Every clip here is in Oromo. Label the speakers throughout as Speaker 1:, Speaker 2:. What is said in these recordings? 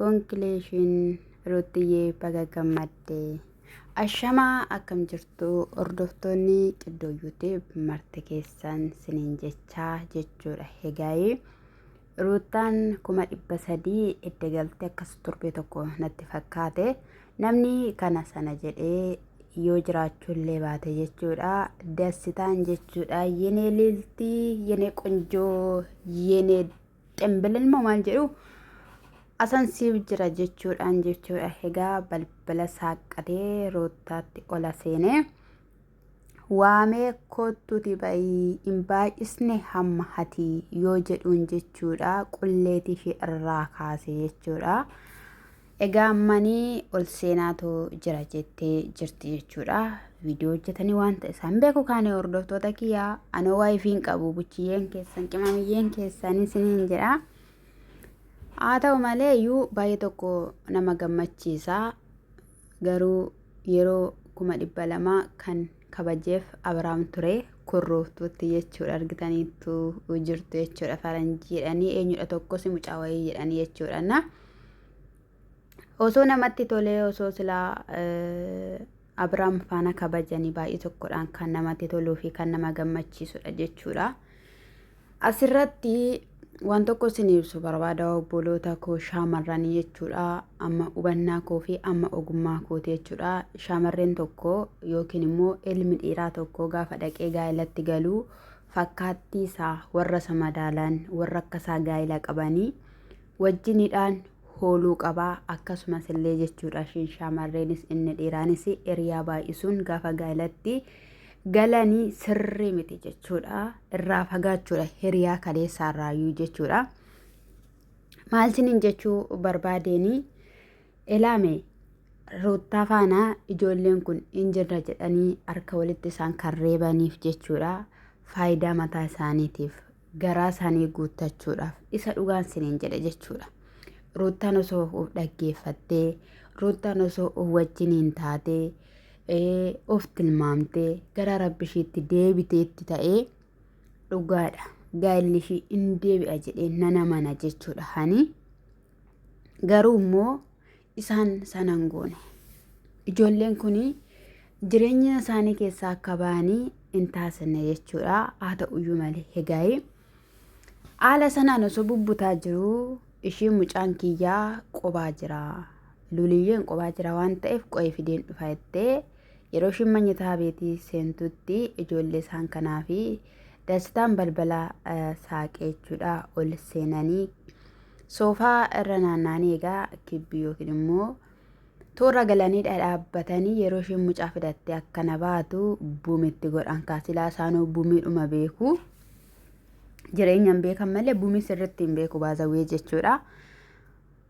Speaker 1: Congratulations Ruutiyyee baga gammaddee. Ashamaa akkam jirtu hordoftoonni Qiddoo YouTube marti keessan siniin jechaa jechuudha. Egaa Ruutaan 300 edda galtee akkas turbe tokko natti fakkaate. Namni kana sana jedhee yoo jiraachuullee baate jechuudha. Dassitaan jechuudha. Yenee liltii, yenee qonjoo, yenee xembililmoo maal jedhu asansiif jira jechuudhaan jechuudha. Egaa balbala saaqatee Ruutaatti ola seenee waamee kottuuti hin baay'isne hamma hatii yoo jedhuun jechuudha. Qulleetii ishee irraa kaase jechuudha. Egaa ammanii ol seenaatu jira jettee jirti jechuudha. Viidiyoo hojjetanii waan ta'e isaan beeku kaane hordoftoota kiyyaa anoo waayifiin qabu buchiyyeen keessan qimamiyyeen keessanii siniin jedha. Haa ta'u malee iyyuu baay'ee tokko nama gammachiisa. Garuu yeroo 200 kan kabajeef Abiraam ture kurrooftuutti jechuudha. Argitaniitu jirtu jechuudha. Faranjii jedhanii eenyudha tokkos mucaa wayii jedhanii jechuudha. Osoo namatti tolee osoo silaa Abiraam faana kabajanii baay'ee tokkodhaan kan namatti toluu fi kan nama gammachiisudha jechuudha. Asirratti waan tokko isiniibsu barbaada obboloota koo shaamarranii jechuudha. Amma hubannaa koo fi amma ogummaa kooti jechuudha. Shaamarreen tokko yookiin immoo ilmi dhiiraa tokko gaafa dhaqee gaa'ilatti galuu fakkaattii isaa warra isa madaalan warra akka isaa gaa'ila qabanii wajjiniidhaan hooluu qabaa. Akkasumas illee jechuudha shaamarreenis inni dhiiraanis hiriyaa baay'isuun gaafa gaa'ilatti galanii sirrii miti jechuudha. Irraa fagaachuudha hiriyaa kaleessaa irraayyuu jechuudha. Maal siniin jechuu barbaadeeni ilaame Ruutaa faana ijoolleen kun hin jirra jedhanii harka walitti isaan kan reebaniif jechuudha. Faayidaa mataa isaaniitiif garaa isaanii guuttachuudhaaf isa dhugaan siniin jedhe jechuudha. Ruutaan osoo of dhaggeeffattee, Ruutaan osoo of wajjiniin taatee, of tilmaamtee gara rabbishiitti deebiteetti ta'ee dhugaadha. Gaa'illi ishii hin deebi'a jedhee nana mana jechuudha. Hani garuu immoo isaan sanan goone. Ijoolleen kun jireenya isaanii keessaa akka ba'anii hin taasisne jechuudha. Haa ta'uyyuu malee egaa haala sanaan osoo bubbutaa jiru ishii mucaan kiyyaa qobaa jira. Luliyyeen qobaa jira waan ta'eef qo'ee fideen dhufa jettee yeroo ishiin manyitaa beetii seentutti ijoollee isaan kanaa fi Dassitaan balbala saaqee jechuudha. Ol seenanii soofaa irra naanna'anii egaa kibbii yookiin immoo toora galanii dhaabbatanii yeroo ishiin mucaa fidattee akkana baatu buumitti godhan kaasilaa isaanoo buumiidhuma beeku. Jireenyaan beekan malee buumii sirriitti hin beeku baazawwee jechuudha.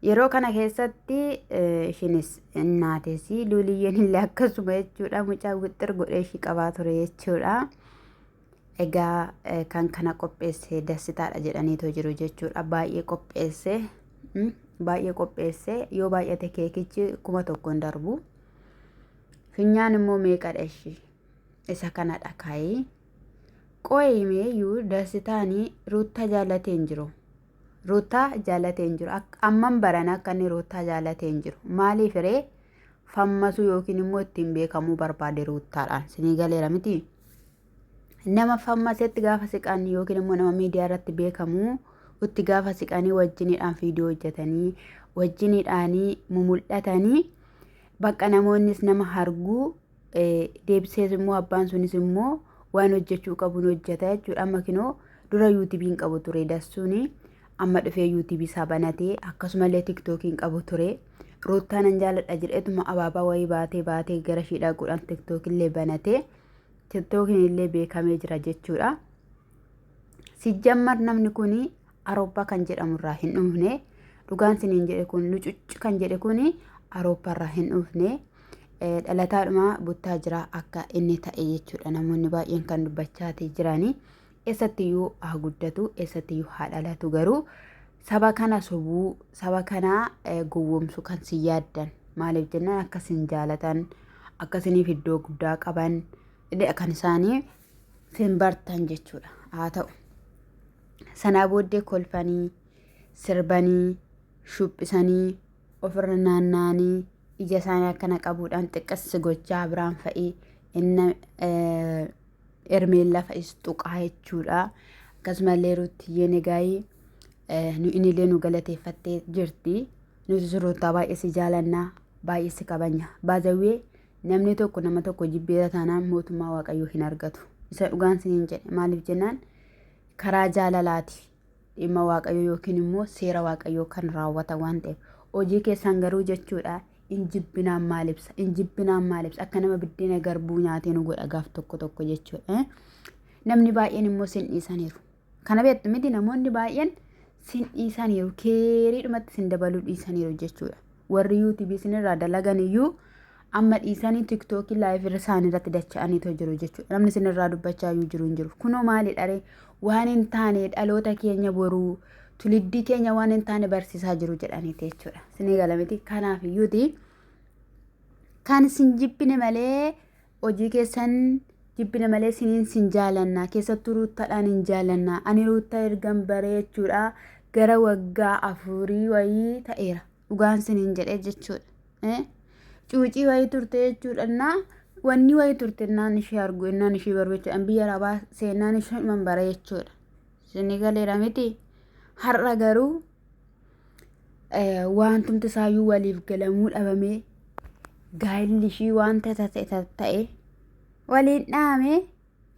Speaker 1: Yeroo kana keessatti ishinis innaatesi luliyyeen illee akkasuma jechuudha. Mucaa wixxir godhee ishii qabaa ture jechuudha. Egaa kan kana qopheesse Dassitaadha jedhaniitu jiru jechuudha. Baay'ee qopheesse yoo baay'ate keekichi 1,000 darbu. Finyaan immoo meeqadha ishii isa kanadha kaayee. Qo'eemeeyyuu Dassitaanii Ruutaa jaalatee hin jiru. Ruutaa jaalatee hin jiru. Amman barana akka inni Ruutaa jaalatee hin jiru. Maaliif ree fammasuu yookiin immoo ittiin beekamuu barbaade Ruutaadhaan. Sinii galeera miti. Nama fammasetti gaafa siqan yookiin immoo nama miidiyaa irratti beekamuu itti gaafa siqanii wajjiniidhaan viidiyoo hojjetanii wajjiniidhaanii mumul'atanii bakka namoonnis nama arguu deebisees immoo abbaan sunis immoo waan hojjechuu qabuun hojjeta jechuudha. Amma kinoo dura yuutuubiin qabu ture Dassuuni. Amma dhufee yuutuubii isaa banatee akkasumallee tiktookiin qabu ture. Ruutaan an jaaladha jedheetuma abaabaa wayii baatee gara ishii dhaquudhaan tiktookillee banatee tiktookiin illee beekamee jira jechuudha. Sijjammar namni kun Awurooppaa kan jedhamu irraa hin dhufne. Dhugaan siniin jedhe kun lucuccu kan jedhe kun Awurooppaa irraa hin dhufne. Dhalataadhuma buttaa jira akka inni ta'e jechuudha. Namoonni baay'een kan dubbachaati jiranii. Eessattiyyuu haa guddatu, eessattiyyuu haa dhalatu. Garuu saba kana sobuu, saba kana gowwoomsu kan si yaaddan. Maaliif jennaan akkasin jaalatan, akkasiniif iddoo guddaa qaban kan isaanii sin bartan jechuudha. Haa ta'u sanaa booddee kolfanii sirbanii shubhisanii ofirra naanna'anii ija isaanii akkana qabuudhaan xiqqas gochaa biraan fa'ii inna ermeen lafa istuqaa jechuudha. Akkasumallee Ruutiyyeen egaa inillee nu galateeffattee jirti. Nuti sirroottaa baay'ee si jaalannaa, baay'ee si kabanya. Baazawwee namni tokko nama tokko jibbeera taanaan mootummaa Waaqayyoo hin argatu. Isa dhugaan siniin jedhe maaliif jennaan karaa jaalalaati dhimma Waaqayyoo yookiin immoo seera Waaqayyoo kan raawwata waan ta'eef. Hojii keessan garuu jechuudha injibbinaan maal ibsa? Injibbinaan maal ibsa? Akka nama biddeena garbuu nyaatee nu godha gaaf tokko jechuudha. Namni baay'een immoo sin dhiisaniiru. Kana beektu miti namoonni baay'een sin dhiisaniiru. Keeriidhumatti sin dabaluu dhiisaniiru jechuudha. Warri yuutuubii sinirraa dalagan iyyuu amma dhiisanii tiktookii laayif isaanii irratti dacha'aniitoo jiru jechuudha. Namni sinirraa dubbachaa iyyuu jiru hin jiru. Kunoo maali dharee waan hin taane dhaloota keenya boruu tuliddii keenya waan hin taane barsiisaa jiru jedhaniiti jechuudha. Sinii galamiti kanaaf iyyuuti kan sin jibbine malee hojii keessan jibbine malee siniin sin jaalannaa keessattuu Ruuttaadhaan hin jaalannaa. Ani Ruuttaa ergan baree jechuudha gara waggaa 4 wayii ta'eera dhugaan siniin jedhee jechuudha. Cuucii wayii turte jechuudha. Wanni wayii turte naan ishee argu naan ishee baru jechuudha. Biyya rabaa seenaan ishee man baree jechuudha. Sinii galeera miti. Har'a garuu wantumti isaayyuu waliif galamuu dhabamee gaa'illi ishii wanta ta'e waliin dhaame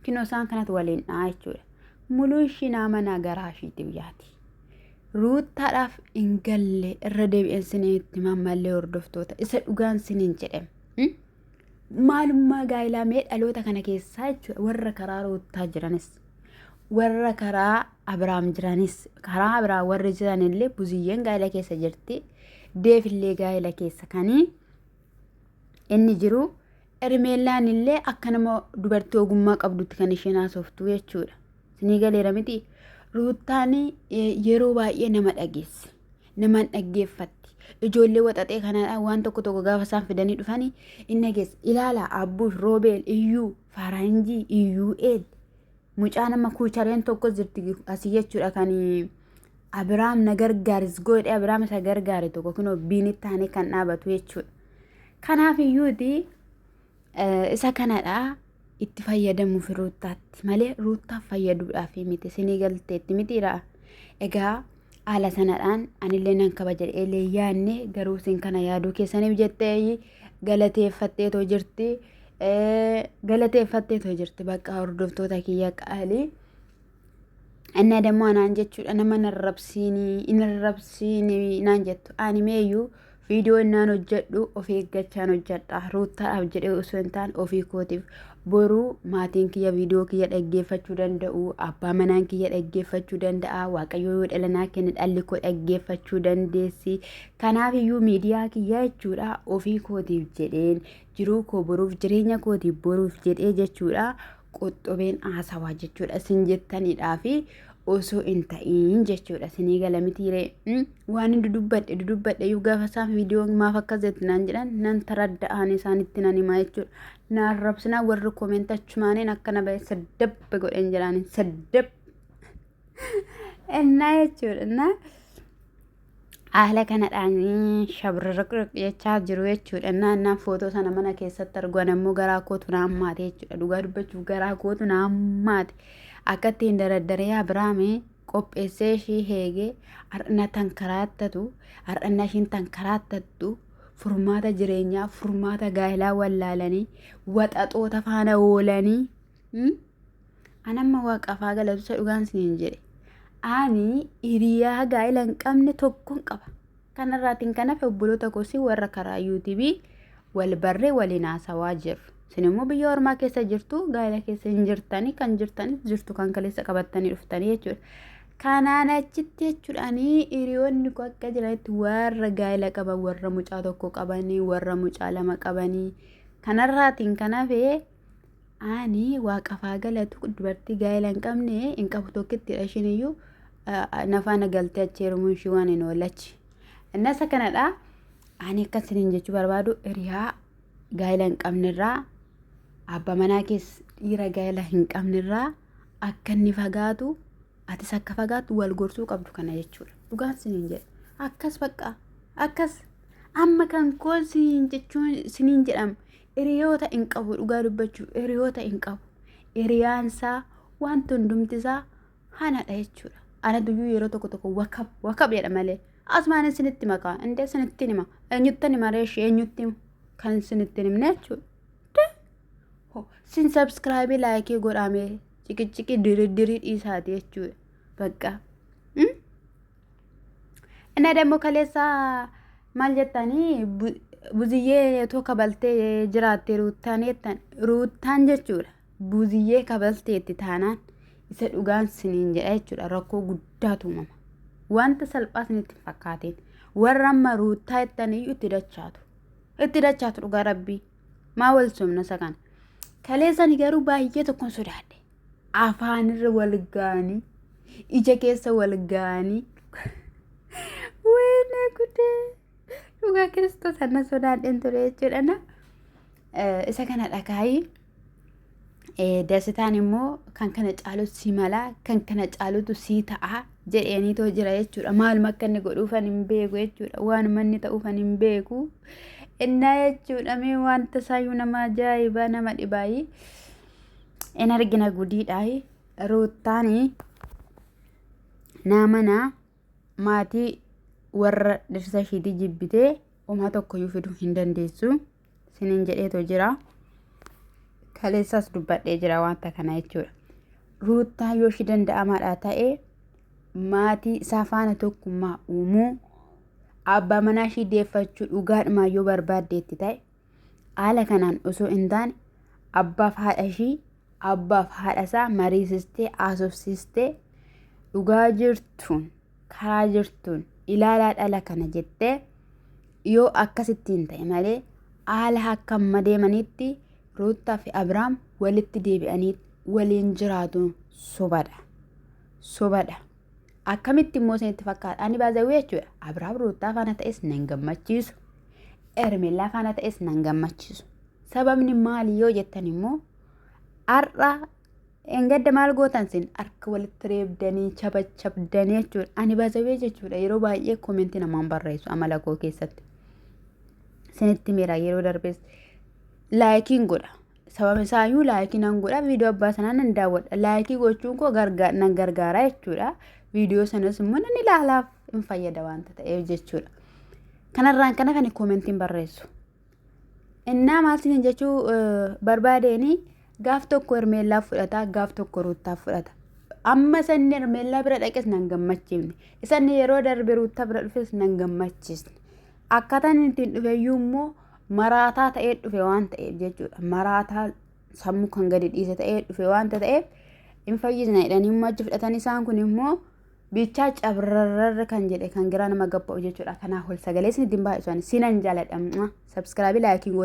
Speaker 1: kinoo isaan kanatti waliin dhaa jechuudha. Muluu ishii nama nagaraa ishiitti biyyaati. Ruuttaadhaaf hin galle irra deebi'een siniitti mammallee hordoftoota isa dhugaan siniin jedhame. Maalummaa gaa'ilaa mee dhaloota kana keessaa jechuudha warra karaa Ruuttaa jiranis. Warra karaa Abiraam jiranis karaa Abiraam warri jiranillee buziyyeen gaa'ila keessa jirti. Deefillee gaa'ila keessa kanii inni jiru ermeellaan illee akka nama dubartii ogummaa qabdutti kan isheen haasoftu jechuudha. Sinii galeera miti. Ruuttaan yeroo baay'ee nama dhageessi. Nama dhaggeeffatti. Ijoollee waxaxee kanadha waan tokko gaafa isaan fidanii dhufanii inni dhageessi. Ilaala Abbuush, Roobeel, Iyyuu, Faranjii, Iyyuu'eel. Mucaa nama kuuchareen tokko jirti asii jechuudha kan Abiraam na gargaaris godhe Abiraam isa gargaare tokko kunoo biinitti taanee kan dhaabatu jechuudha. Kanaaf iyyuuti isa kanadha itti fayyadamuuf Ruuttaatti malee Ruuttaaf fayyaduudhaaf miti sinii galteetti mitiidha. Egaa haala sanadhaan anillee nan kabaja jedhee yaanne garuu sin kana yaaduu keessaniif jettee galateeffatteetoo jirti. Galateeffatteetoo jirti bakka hordoftoota kiyya qaalii. Inni adammoo anaan jechuudha nama narrabsiinii naan jettu animeeyyuu viidiyoo innaan hojjedhu of eeggachaan hojjedha. Ruuttaadhaaf jedhee osoo hin taane ofii kootiif boruu maatiin kiyya viidiyoo kiyya dhaggeeffachuu danda'u. Abbaa manaan kiyya dhaggeeffachuu danda'a. Waaqayyoo yoo dhalanaa kenne dhalli koo dhaggeeffachuu dandeessi. Kanaaf iyyuu miidiyaa kiyya jechuudha ofii kootiif jedheen jiruu koo boruuf jireenya kootiif boruuf jedhee jechuudha qoxxobeen haasawaa jechuudha sin jettaniidhaafi osoo hin ta'iin jechuudha sinii galamitiiree waan dudubbadhe iyyuu gaafa isaan viidiyoo maaf akkas jetti naan jedhan nan taradda'aan isaanitti nan himaa jechuudha. Naan rabsinaa warri koomentachumaaniin akkana ba'e saddabba godhen jedhaniin saddab ennaa jechuudha. Haala kanadhaan shabrrrq jechaa jiru jechuudha. Naannaan footoo sana mana keessatti arguan ammoo garaa kootu naan maate jechuudha. Dhugaa dubbachuuf garaa kootu naan maate. Akka ittiin daraddaree Abiraamee qopheessee ishii heegee har'ina tankaraattatu har'ina ishiin tankaraattatu furmaata jireenyaa furmaata gaa'ilaa wallaalanii waxaxoota faana oolanii anamma waaqafaa galatusa dhugaan siniin jedhe. Ani hiriyaa gaa'ila hin qabne tokkon qaba. Kanarraatiin kanaaf obboloota kosii warra karaa yuutuubii wal barree waliin haasawaa jiru. Isin immoo biyya ormaa keessa jirtu gaa'ila keessa hin jirtanii kan jirtanis jirtu kan kaleessa qabattanii dhuftanii jechuudha. Kanaan achitti jechuudhaanii hiriyoonni koo akka jiranitti warra gaa'ila qaban warra mucaa tokko qabanii warra mucaa lama qabanii kanarraatiin kanaafee ani waaqafaa galatu dubartii gaa'ila hin qabne hin qabu tokkittidha ishiin iyyuu nafaana galtee achi heerumuun ishii waan hin oollachi. Innas akkanadha ani akkasiniin jechuu barbaadu hiriyaa gaa'ila hin qabnerraa abbaa manaa keessa dhiira gaa'ila hin qabnerraa akka inni fagaatu atis akka fagaatu wal gorsuu qabdu kana jechuudha. Dhugaan siniin jedhe akkas bakka akkas Amma kan koo siniin jedhama. Hiriyoota hin qabu dhugaa dubbachuu hiriyoota hin qabu. Hiriyaansaa wanta hundumtisaa hanadha jechuudha. Ana duyyuu yeroo tokko wakab jedha malee. Asmaan isinitti makaa indee isinitti hima. Eenyutti hima reeshee eenyutti kan isinitti himne jechuudha. Sin subscribe like godhame cikiciki diri dhiisaati jechuudha. Bakka. Inni ደግሞ kaleessa maal jettanii buziyyee too kabaltee jiraatte ruuttaan jechuudha. Buziyyee kabalteetti taanaan isa dhugaan siniin jedha jechuudha. Rakkoo guddaatu uumama. Wanta salphaa isinitti fakkaateen warra amma ruuttaa jettaniyyuu itti dachaatu dhugaa rabbii. Maa wal somna sakan. Kaleessani garuu baay'ee tokkon sodaadhe. Afaanirra wal gaanii ija keessa wal gaanii. Wayne gudee dhugaa Kiristoos ana sodaadhen ture jechuudha. Isa kana dhagaayii dasitaan immoo kan kana caalutu si malaa kan kana caalutu si ta'a jedheeniitoo jira jechuudha. Maaluma akka inni godhuufan hin beeku jechuudha. Waanuma inni ta'uufan hin beeku. Innaa jechuudha mee wanta saayyuu nama ajaa'ibaa nama dhibaayii. In argina gudiidhaayi. Ruuttaanii namanaa maatii warra dhirsa ishiitii jibbitee homaa tokkoyyuu fiduu hin dandeessu. Siniin jedheetoo jira. Kaleessas dubbadhee jira wanta kana jechuudha. Ruuttaa yoo ishii danda'amaadhaa ta'e maatii isaa faana tokkummaa uumuu abbaa manaa ishii deeffachuu dhugaadhumaa yoo barbaaddeetti ta'e haala kanaan osoo hin taane abbaaf haadha ishii abbaaf haadha isaa mariisistee haasofsiistee dhugaa jirtuun karaa jirtuun ilaalaa dhala kana jettee yoo akkasittiin ta'e malee haala akka amma deemanitti Ruuttaa fi Abrahaam walitti deebi'anii waliin jiraatu sobadha. Akkamitti immoo isinitti fakkaata? Ani baazawee jechuudha. Abrahaam Ruuttaa faana ta'es nan gammachiisu. Ermeellaa faana ta'es nan gammachiisu. Sababni maali yoo jettan immoo har'a engadda maal gootan sin harka walitti reebdanii chabdanii jechuudha. Ani baazawee jechuudha. Yeroo baay'ee koomentii namaan barreessu amala koo keessatti. Isinitti miira yeroo darbees laayikiin godha. Sababa isaayyuu laayikiin an godha. Viidiyoo abbaa sanaa nan daawwadha. Laayikii gochuun koo nan gargaara jechuudha. Viidiyoo sanas immoo nan ilaalaaf hin fayyada wanta ta'eef jechuudha. Kanarraan kana kan koomentiin barreessu. Innaa maal sinin jechuu barbaadeeni gaaf tokko Ermeellaaf fudhata gaaf tokko Ruuttaaf fudhata. Amma sanni Ermeellaa bira dhaqes nan gammachiifne. Isanni yeroo darbe Ruuttaa bira dhufes nan gammachiisne. Akkaataan ittiin dhufeyyuu immoo maraataa ta'ee dhufe waan ta'eef jechuudha. Maraataa sammuu kan gadi dhiise ta'ee dhufe wanta ta'eef hin fayyisna jedhanii immoo achi fudhatan isaan kun immoo bichaa cabrarra kan jedhe kan giraa nama gabba'u jechuudha. Kanaaf ol sagalee isinitti hin baay'isu sinan jaaladha. Subscribe laayikiin